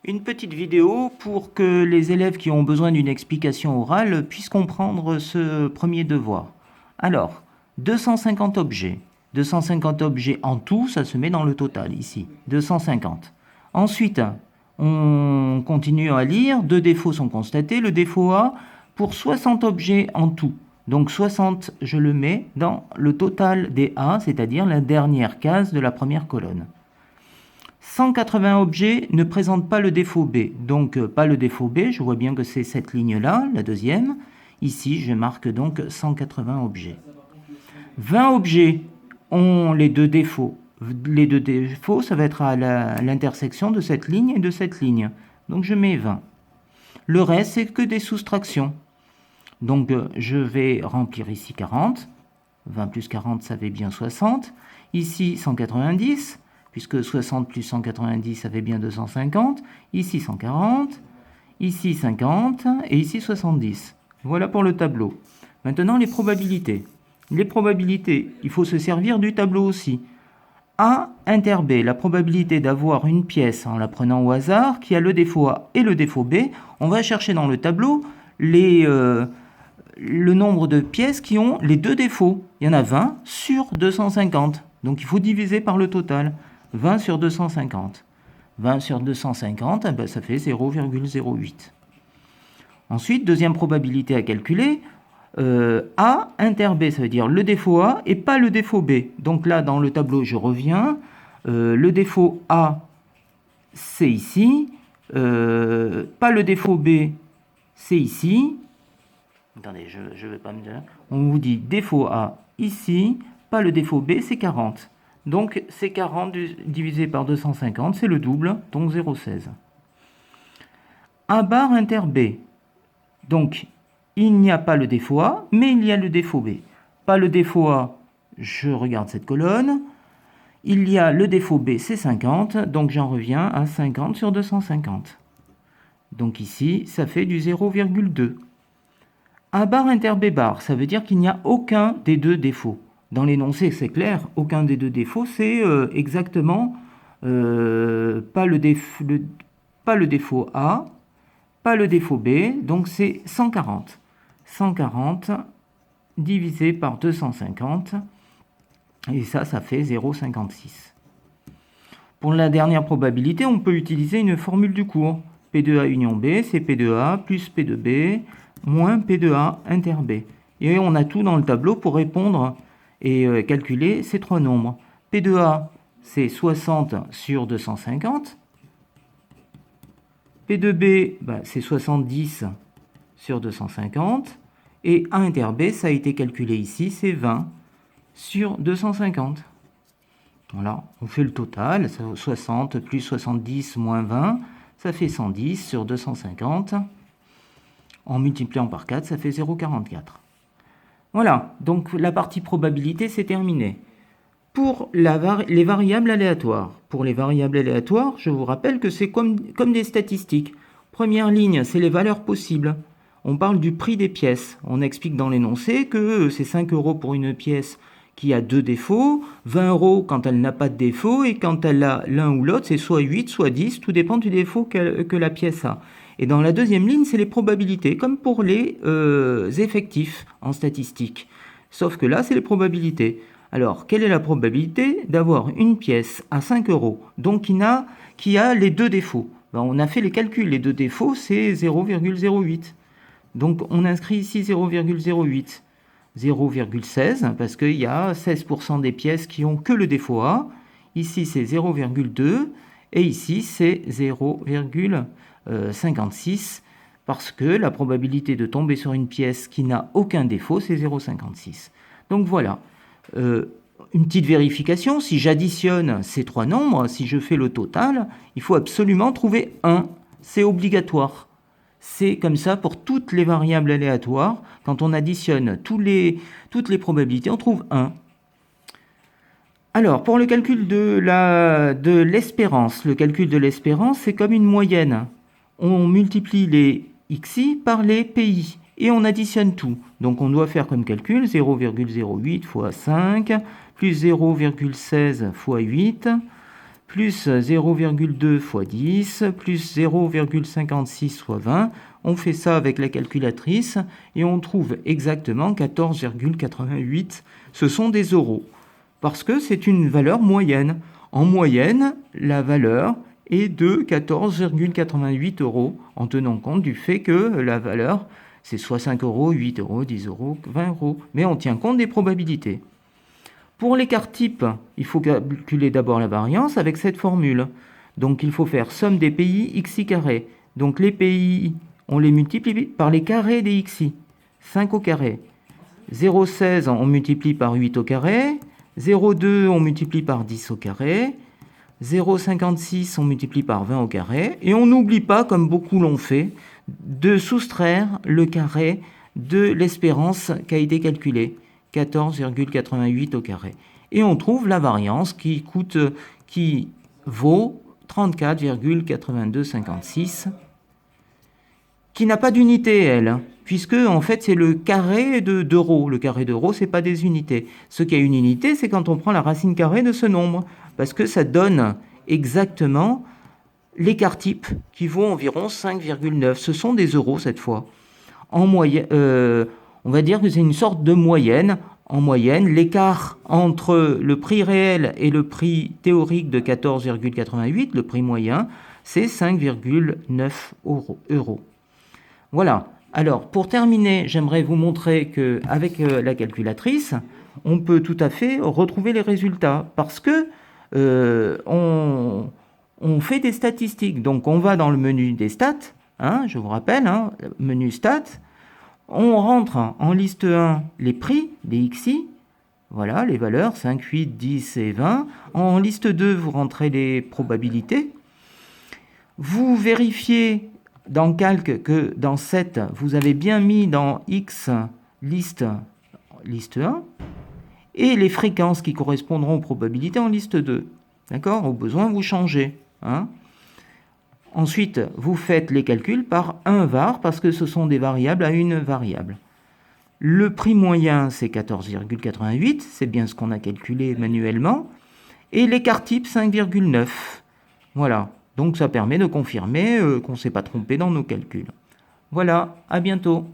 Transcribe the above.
Une petite vidéo pour que les élèves qui ont besoin d'une explication orale puissent comprendre ce premier devoir. Alors, 250 objets. 250 objets en tout, ça se met dans le total ici. 250. Ensuite, on continue à lire. 2 défauts sont constatés. Le défaut A pour 60 objets en tout. Donc 60, je le mets dans le total des A, c'est-à-dire la dernière case de la première colonne. 180 objets ne présentent pas le défaut B. Donc, pas le défaut B, je vois bien que c'est cette ligne-là, la deuxième. Ici, je marque donc 180 objets. 20 objets ont les deux défauts. Les deux défauts, ça va être à l'intersection de cette ligne et de cette ligne. Donc, je mets 20. Le reste, c'est que des soustractions. Donc, je vais remplir ici 40. 20 plus 40, ça fait bien 60. Ici, 190. Puisque 60 plus 190, ça fait bien 250. Ici 140, ici 50 et ici 70. Voilà pour le tableau. Maintenant, les probabilités. Les probabilités, il faut se servir du tableau aussi. A inter B, la probabilité d'avoir une pièce en la prenant au hasard qui a le défaut A et le défaut B. On va chercher dans le tableau le nombre de pièces qui ont les deux défauts. Il y en a 20 sur 250. Donc il faut diviser par le total. 20 sur 250. 20 sur 250, ben ça fait 0,08. Ensuite, deuxième probabilité à calculer, A inter B, ça veut dire le défaut A et pas le défaut B. Donc là, dans le tableau, je reviens. Le défaut A, c'est ici. Pas le défaut B, c'est ici. Attendez, je ne vais pas me dire. On vous dit défaut A ici, pas le défaut B, c'est 40. Donc, c'est 40 divisé par 250, c'est le double, donc 0,16. A bar inter B. Donc, il n'y a pas le défaut A, mais il y a le défaut B. Pas le défaut A, je regarde cette colonne. Il y a le défaut B, c'est 50, donc j'en reviens à 50 sur 250. Donc ici, ça fait du 0,2. A bar inter B bar, ça veut dire qu'il n'y a aucun des deux défauts. Dans l'énoncé, c'est clair, aucun des deux défauts, c'est exactement pas le défaut A, pas le défaut B, donc c'est 140. 140 divisé par 250, et ça fait 0,56. Pour la dernière probabilité, on peut utiliser une formule du cours. P2A union B, c'est P2A plus P2B moins P2A inter B. Et on a tout dans le tableau pour répondre et calculer ces trois nombres. P2A, c'est 60 sur 250. P2B, c'est 70 sur 250. Et A inter B, ça a été calculé ici, c'est 20 sur 250. Voilà, on fait le total, 60 plus 70 moins 20, ça fait 110 sur 250. En multipliant par 4, ça fait 0,44. Voilà, donc la partie probabilité, c'est terminé. Pour les variables aléatoires. Pour les variables aléatoires, je vous rappelle que c'est comme des statistiques. Première ligne, c'est les valeurs possibles. On parle du prix des pièces. On explique dans l'énoncé que c'est 5 € pour une pièce qui a 2 défauts, 20 € quand elle n'a pas de défaut, et quand elle a l'un ou l'autre, c'est soit 8, soit 10, tout dépend du défaut que la pièce a. Et dans la deuxième ligne, c'est les probabilités, comme pour les effectifs en statistique. Sauf que là, c'est les probabilités. Alors, quelle est la probabilité d'avoir une pièce à 5 €, donc qui a les deux défauts? On a fait les calculs, les deux défauts, c'est 0,08. Donc, on inscrit ici 0,08. 0,16, parce qu'il y a 16% des pièces qui ont que le défaut A. Ici, c'est 0,2, et ici, c'est 0,56, parce que la probabilité de tomber sur une pièce qui n'a aucun défaut, c'est 0,56. Donc voilà, une petite vérification, si j'additionne ces trois nombres, si je fais le total, il faut absolument trouver 1, c'est obligatoire. C'est comme ça pour toutes les variables aléatoires. Quand on additionne toutes les probabilités, on trouve 1. Alors, pour le calcul de l'espérance, le calcul de l'espérance, c'est comme une moyenne. On multiplie les xi par les pi et on additionne tout. Donc, on doit faire comme calcul 0,08 fois 5 plus 0,16 fois 8 plus 0,2 fois 10, plus 0,56 fois 20. On fait ça avec la calculatrice et on trouve exactement 14,88. Ce sont des euros, parce que c'est une valeur moyenne. En moyenne, la valeur est de 14,88 euros, en tenant compte du fait que la valeur, c'est soit 5 euros, 8 euros, 10 euros, 20 euros. Mais on tient compte des probabilités. Pour l'écart type, il faut calculer d'abord la variance avec cette formule. Donc il faut faire somme des PI xi carré. Donc les PI, on les multiplie par les carrés des xi. 5 au carré. 0,16 on multiplie par 8 au carré. 0,2 on multiplie par 10 au carré. 0,56 on multiplie par 20 au carré. Et on n'oublie pas, comme beaucoup l'ont fait, de soustraire le carré de l'espérance qui a été calculée. 14,88 au carré. Et on trouve la variance qui vaut 34,8256, qui n'a pas d'unité, elle, puisque en fait c'est le carré d'euros. Le carré d'euros, c'est pas des unités. Ce qui a une unité, c'est quand on prend la racine carrée de ce nombre, parce que ça donne exactement l'écart type, qui vaut environ 5,9. Ce sont des euros cette fois. En moyenne, on va dire que c'est une sorte de moyenne. En moyenne, l'écart entre le prix réel et le prix théorique de 14,88, le prix moyen, c'est 5,9 euros. Voilà. Alors, pour terminer, j'aimerais vous montrer qu'avec la calculatrice, on peut tout à fait retrouver les résultats, parce que on fait des statistiques. Donc, on va dans le menu des stats, je vous rappelle, menu stats. On rentre en liste 1 les prix des XI, voilà les valeurs 5, 8, 10 et 20. En liste 2, vous rentrez les probabilités. Vous vérifiez dans Calc que dans 7, vous avez bien mis dans X liste 1 et les fréquences qui correspondront aux probabilités en liste 2. D'accord ? Au besoin, vous changez. Ensuite, vous faites les calculs par un var, parce que ce sont des variables à une variable. Le prix moyen, c'est 14,88, c'est bien ce qu'on a calculé manuellement. Et l'écart type, 5,9. Voilà, donc ça permet de confirmer qu'on ne s'est pas trompé dans nos calculs. Voilà, à bientôt.